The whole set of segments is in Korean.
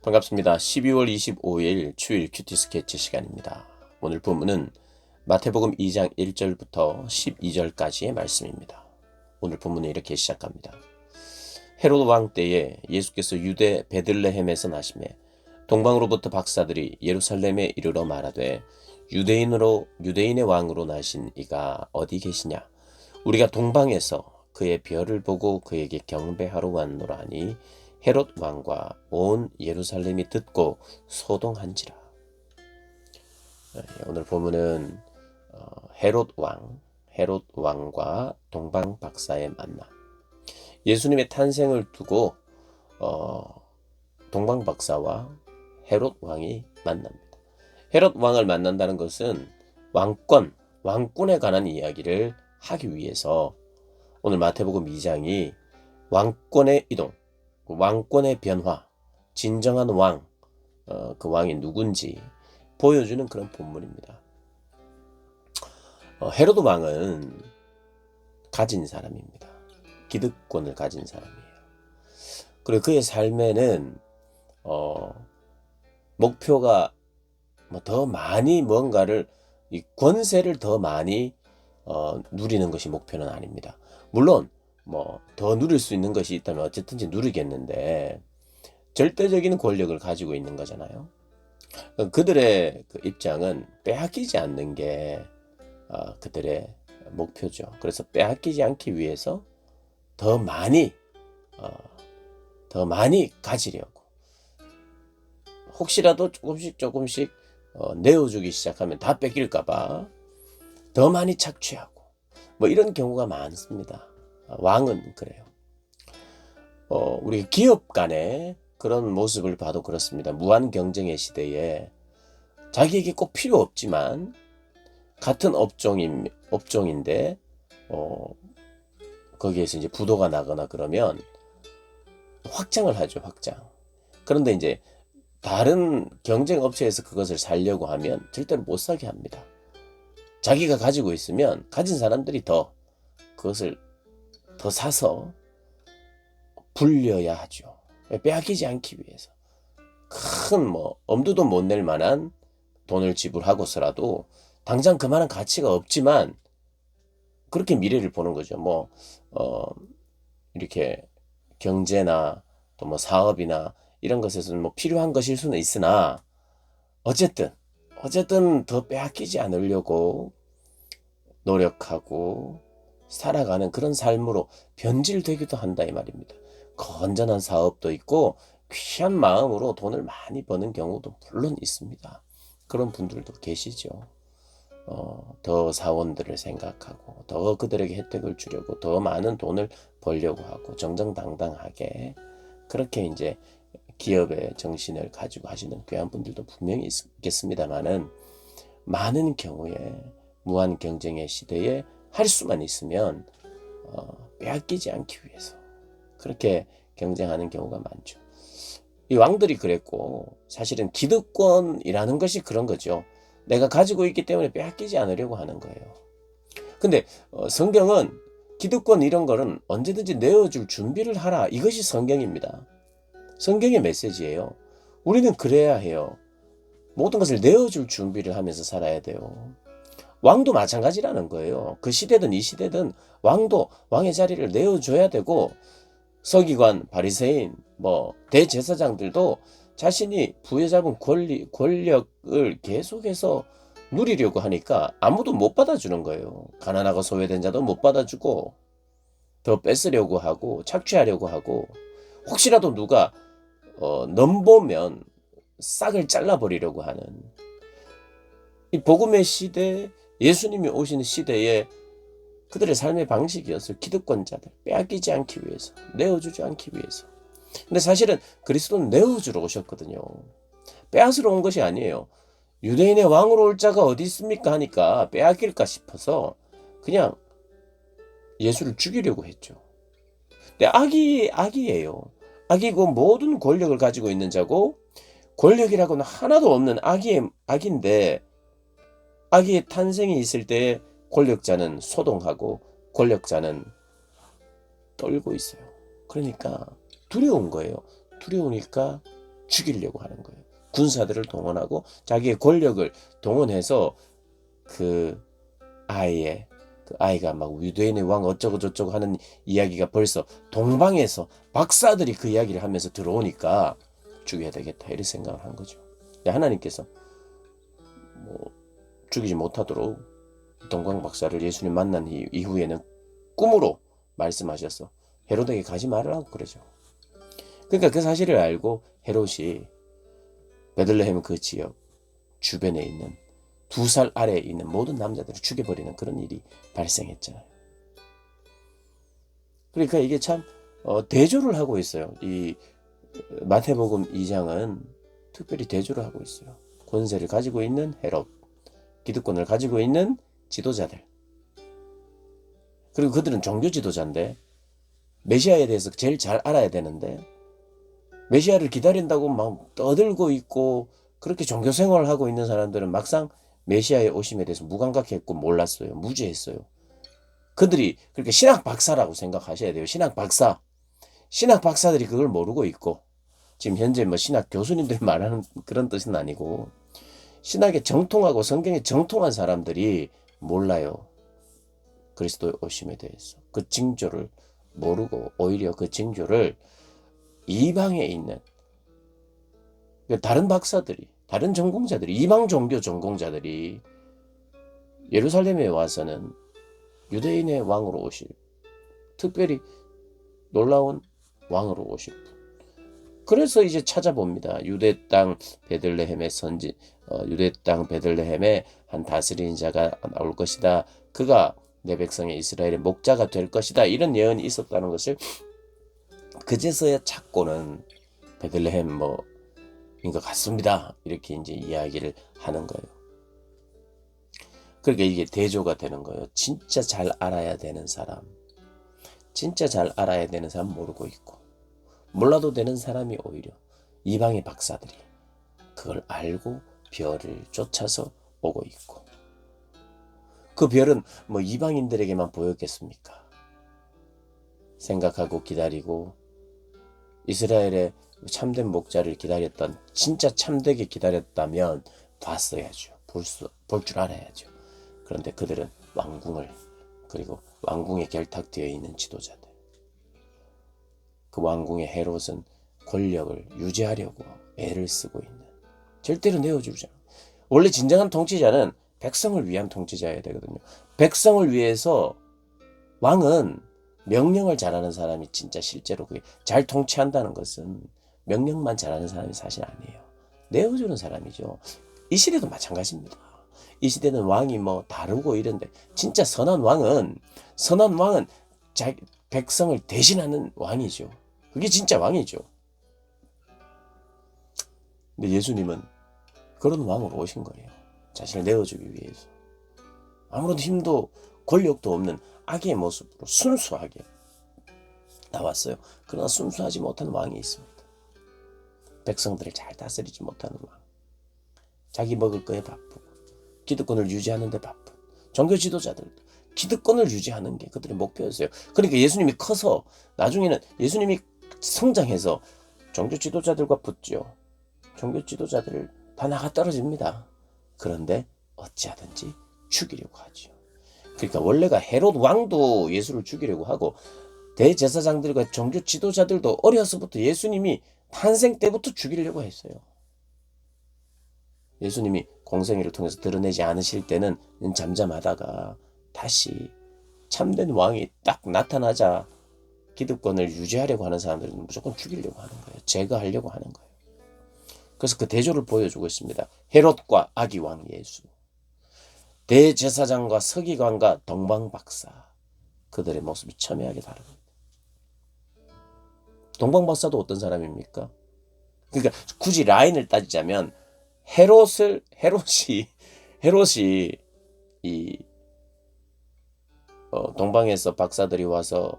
반갑습니다. 12월 25일 주일 큐티 스케치 시간입니다. 오늘 본문은 마태복음 2장 1절부터 12절까지의 말씀입니다. 오늘 본문은 이렇게 시작합니다. 헤롯 왕 때에 예수께서 유대 베들레헴에서 나시매 동방으로부터 박사들이 예루살렘에 이르러 말하되 유대인의 왕으로 나신 이가 어디 계시냐? 우리가 동방에서 그의 별을 보고 그에게 경배하러 왔노라 하니 헤롯 왕과 온 예루살렘이 듣고 소동한지라. 오늘 본문은 헤롯 왕과 동방 박사의 만남. 예수님의 탄생을 두고 동방 박사와 헤롯 왕이 만납니다. 헤롯 왕을 만난다는 것은 왕권에 관한 이야기를 하기 위해서 오늘 마태복음 2장이 왕권의 이동, 왕권의 변화, 진정한 왕, 그 왕이 누군지 보여주는 그런 본문입니다. 헤로드 왕은 가진 사람입니다. 기득권을 가진 사람이에요. 그리고 그의 삶에는 목표가 더 많이 뭔가를, 이 권세를 더 많이 누리는 것이 목표는 아닙니다. 물론 더 누릴 수 있는 것이 있다면 어쨌든지 누리겠는데 절대적인 권력을 가지고 있는 거잖아요. 그들의 그 입장은 빼앗기지 않는 게 그들의 목표죠. 그래서 빼앗기지 않기 위해서 더 많이 가지려고, 혹시라도 조금씩 내어주기 시작하면 다 뺏길까봐 더 많이 착취하고 이런 경우가 많습니다. 왕은 그래요. 우리 기업 간의 그런 모습을 봐도 그렇습니다. 무한 경쟁의 시대에 자기에게 꼭 필요 없지만 같은 업종인데 거기에서 이제 부도가 나거나 그러면 확장을 하죠. 확장. 그런데 이제 다른 경쟁 업체에서 그것을 살려고 하면 절대로 못 사게 합니다. 자기가 가지고 있으면 가진 사람들이 그것을 더 사서 불려야 하죠. 빼앗기지 않기 위해서. 큰 엄두도 못 낼 만한 돈을 지불하고서라도 당장 그만한 가치가 없지만 그렇게 미래를 보는 거죠. 이렇게 경제나 또 사업이나 이런 것에서는 필요한 것일 수는 있으나 어쨌든 더 빼앗기지 않으려고 노력하고 살아가는 그런 삶으로 변질되기도 한다 이 말입니다. 건전한 사업도 있고 귀한 마음으로 돈을 많이 버는 경우도 물론 있습니다. 그런 분들도 계시죠. 더 사원들을 생각하고 더 그들에게 혜택을 주려고 더 많은 돈을 벌려고 하고 정정당당하게 그렇게 이제 기업의 정신을 가지고 하시는 귀한 분들도 분명히 있겠습니다만은, 많은 경우에 무한 경쟁의 시대에 할 수만 있으면 빼앗기지 않기 위해서 그렇게 경쟁하는 경우가 많죠. 이 왕들이 그랬고, 사실은 기득권이라는 것이 그런 거죠. 내가 가지고 있기 때문에 빼앗기지 않으려고 하는 거예요. 근데 성경은 기득권 이런 거는 언제든지 내어줄 준비를 하라, 이것이 성경입니다. 성경의 메시지예요. 우리는 그래야 해요. 모든 것을 내어줄 준비를 하면서 살아야 돼요. 왕도 마찬가지라는 거예요. 그 시대든 이 시대든 왕도 왕의 자리를 내어줘야 되고, 서기관, 바리새인, 대제사장들도 자신이 부여잡은 권력을 계속해서 누리려고 하니까 아무도 못 받아주는 거예요. 가난하고 소외된 자도 못 받아주고 더 뺏으려고 하고 착취하려고 하고, 혹시라도 누가 넘보면 싹을 잘라버리려고 하는, 이 복음의 시대, 예수님이 오시는 시대에 그들의 삶의 방식이었어요. 기득권자들, 빼앗기지 않기 위해서, 내어주지 않기 위해서. 근데 사실은 그리스도는 내어주러 오셨거든요. 빼앗으러 온 것이 아니에요. 유대인의 왕으로 올 자가 어디 있습니까 하니까 빼앗길까 싶어서 그냥 예수를 죽이려고 했죠. 근데 악이에요. 악이고 모든 권력을 가지고 있는 자고, 권력이라고는 하나도 없는 악인데, 악의 탄생이 있을 때 권력자는 소동하고 권력자는 떨고 있어요. 그러니까 두려운 거예요. 두려우니까 죽이려고 하는 거예요. 군사들을 동원하고 자기의 권력을 동원해서 그 아이가 막 유대인의 왕 어쩌고 저쩌고 하는 이야기가 벌써 동방에서 박사들이 그 이야기를 하면서 들어오니까 죽여야 되겠다 이렇게 생각을 한 거죠. 하나님께서 뭐 죽이지 못하도록 동방 박사를 예수님 만난 이후에는 꿈으로 말씀하셔서 헤롯에게 가지 말라고 그러죠. 그러니까 그 사실을 알고 헤롯이 베들레헴 그 지역 주변에 있는 2살 아래에 있는 모든 남자들을 죽여버리는 그런 일이 발생했잖아요. 그러니까 이게 참 대조를 하고 있어요. 이 마태복음 2장은 특별히 대조를 하고 있어요. 권세를 가지고 있는 헤롯, 기득권을 가지고 있는 지도자들, 그리고 그들은 종교 지도자인데 메시아에 대해서 제일 잘 알아야 되는데 메시아를 기다린다고 막 떠들고 있고 그렇게 종교 생활을 하고 있는 사람들은 막상 메시아의 오심에 대해서 무감각했고 몰랐어요. 무지했어요. 그들이 그렇게 신학 박사라고 생각하셔야 돼요. 신학 박사들이 그걸 모르고 있고, 지금 현재 뭐 신학 교수님들이 말하는 그런 뜻은 아니고 신학에 정통하고 성경에 정통한 사람들이 몰라요. 그리스도의 오심에 대해서 그 징조를 모르고 오히려 그 징조를 이방에 있는 다른 박사들이, 다른 전공자들이, 이방 종교 전공자들이 예루살렘에 와서는 유대인의 왕으로 오실, 특별히 놀라운 왕으로 오실 분. 그래서 이제 찾아봅니다. 유대 땅 베들레헴의 유대 땅 베들레헴에 한 다스리는 자가 나올 것이다. 그가 내 백성의 이스라엘의 목자가 될 것이다. 이런 예언이 있었다는 것을 그제서야 찾고는 베들레헴 인 것 같습니다. 이렇게 이제 이야기를 하는 거예요. 그러니까 이게 대조가 되는 거예요. 진짜 잘 알아야 되는 사람, 진짜 잘 알아야 되는 사람 모르고 있고, 몰라도 되는 사람이 오히려 이방의 박사들이 그걸 알고 별을 쫓아서 오고 있고, 그 별은 뭐 이방인들에게만 보였겠습니까? 생각하고 기다리고 이스라엘의 참된 목자를 기다렸던, 진짜 참되게 기다렸다면 봤어야죠. 볼 줄 알아야죠. 그런데 그들은 왕궁을, 그리고 왕궁에 결탁되어 있는 지도자들, 그 왕궁의 헤롯은 권력을 유지하려고 애를 쓰고 있는, 절대로 내어주지 않아. 원래 진정한 통치자는 백성을 위한 통치자여야 되거든요. 백성을 위해서 왕은 명령을 잘하는 사람이 진짜 실제로 그게 잘 통치한다는 것은 명령만 잘하는 사람이 사실 아니에요. 내어주는 사람이죠. 이 시대도 마찬가지입니다. 이 시대는 왕이 뭐 다르고 이런데 진짜 선한 왕은 백성을 대신하는 왕이죠. 그게 진짜 왕이죠. 근데 예수님은 그런 왕으로 오신 거예요. 자신을 내어주기 위해서. 아무런 힘도 권력도 없는 악의 모습으로 순수하게 나왔어요. 그러나 순수하지 못한 왕이 있습니다. 백성들을 잘 다스리지 못하는 왕. 자기 먹을 거에 바쁘고 기득권을 유지하는 데 바쁜 종교 지도자들도 기득권을 유지하는 게 그들의 목표였어요. 그러니까 예수님이 커서 나중에는 예수님이 성장해서 종교 지도자들과 붙죠. 종교 지도자들을 다 나가 떨어집니다. 그런데 어찌하든지 죽이려고 하죠. 그러니까 원래가 헤롯 왕도 예수를 죽이려고 하고 대제사장들과 종교 지도자들도 어려서부터 예수님이 탄생 때부터 죽이려고 했어요. 예수님이 공생애를 통해서 드러내지 않으실 때는 잠잠하다가 다시 참된 왕이 딱 나타나자 기득권을 유지하려고 하는 사람들은 무조건 죽이려고 하는 거예요. 제거하려고 하는 거예요. 그래서 그 대조를 보여주고 있습니다. 헤롯과 아기 왕 예수, 대제사장과 서기관과 동방박사, 그들의 모습이 첨예하게 다릅니다. 동방박사도 어떤 사람입니까? 그러니까 굳이 라인을 따지자면 헤롯이 이 동방에서 박사들이 와서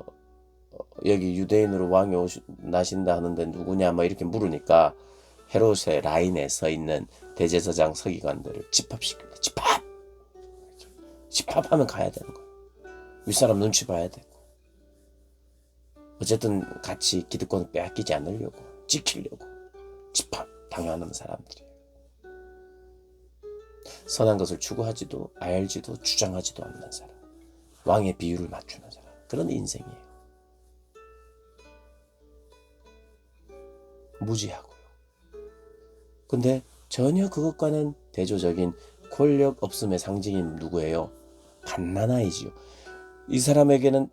여기 유대인으로 왕이 나신다 하는데 누구냐 뭐 이렇게 물으니까 헤롯의 라인에 서 있는 대제사장 서기관들을 집합시킵니다. 집합하면 가야 되는 거예요. 윗사람 눈치 봐야 되고, 어쨌든 같이 기득권을 빼앗기지 않으려고, 지키려고 집합당하는 사람들이에요. 선한 것을 추구하지도 알지도 주장하지도 않는 사람, 왕의 비율을 맞추는 사람, 그런 인생이에요. 무지하고요. 근데 전혀 그것과는 대조적인 권력 없음의 상징이 누구예요? 갓난아이지요. 이 사람에게는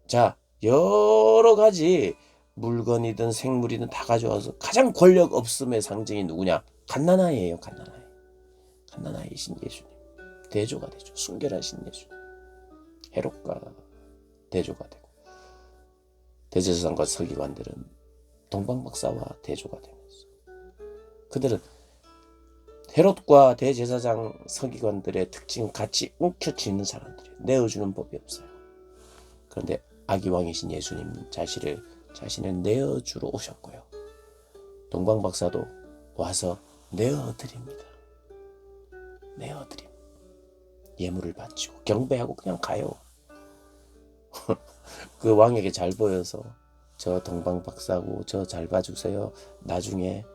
자 여러 가지 물건이든 생물이든 다 가져와서 가장 권력 없음의 상징이 누구냐? 갓난아이예요. 갓난아이. 갓난아이이신 예수님. 대조가 되죠. 순결하신 예수님. 헤롯과 대조가 되고 대제사장과 서기관들은 동방박사와 대조가 되면서 그들은 헤롯과 대제사장 서기관들의 특징은 같이 움켜쥐는 사람들이에요. 내어주는 법이 없어요. 그런데 아기왕이신 예수님 자신을 내어주러 오셨고요. 동방박사도 와서 내어드립니다. 내어드림. 예물을 바치고 경배하고 그냥 가요. 그 왕에게 잘 보여서 저 동방박사고 저 잘 봐주세요. 나중에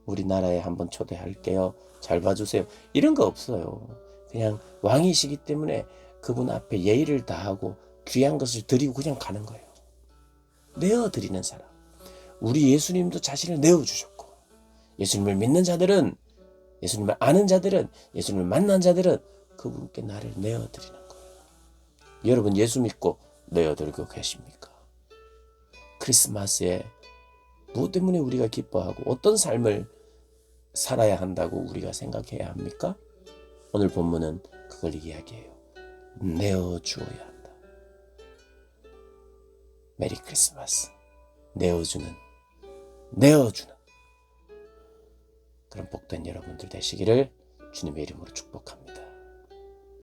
우리나라에 한번 초대할게요. 잘 봐주세요. 이런 거 없어요. 그냥 왕이시기 때문에 그분 앞에 예의를 다하고 귀한 것을 드리고 그냥 가는 거예요. 내어드리는 사람. 우리 예수님도 자신을 내어주셨고 예수님을 믿는 자들은, 예수님을 아는 자들은, 예수님을 만난 자들은 그분께 나를 내어드리는 거예요. 여러분 예수 믿고 내어드리고 계십니까? 크리스마스에 무엇 때문에 우리가 기뻐하고 어떤 삶을 살아야 한다고 우리가 생각해야 합니까? 오늘 본문은 그걸 이야기해요. 내어주어야 한다. 메리 크리스마스. 내어주는 그런 복된 여러분들 되시기를 주님의 이름으로 축복합니다.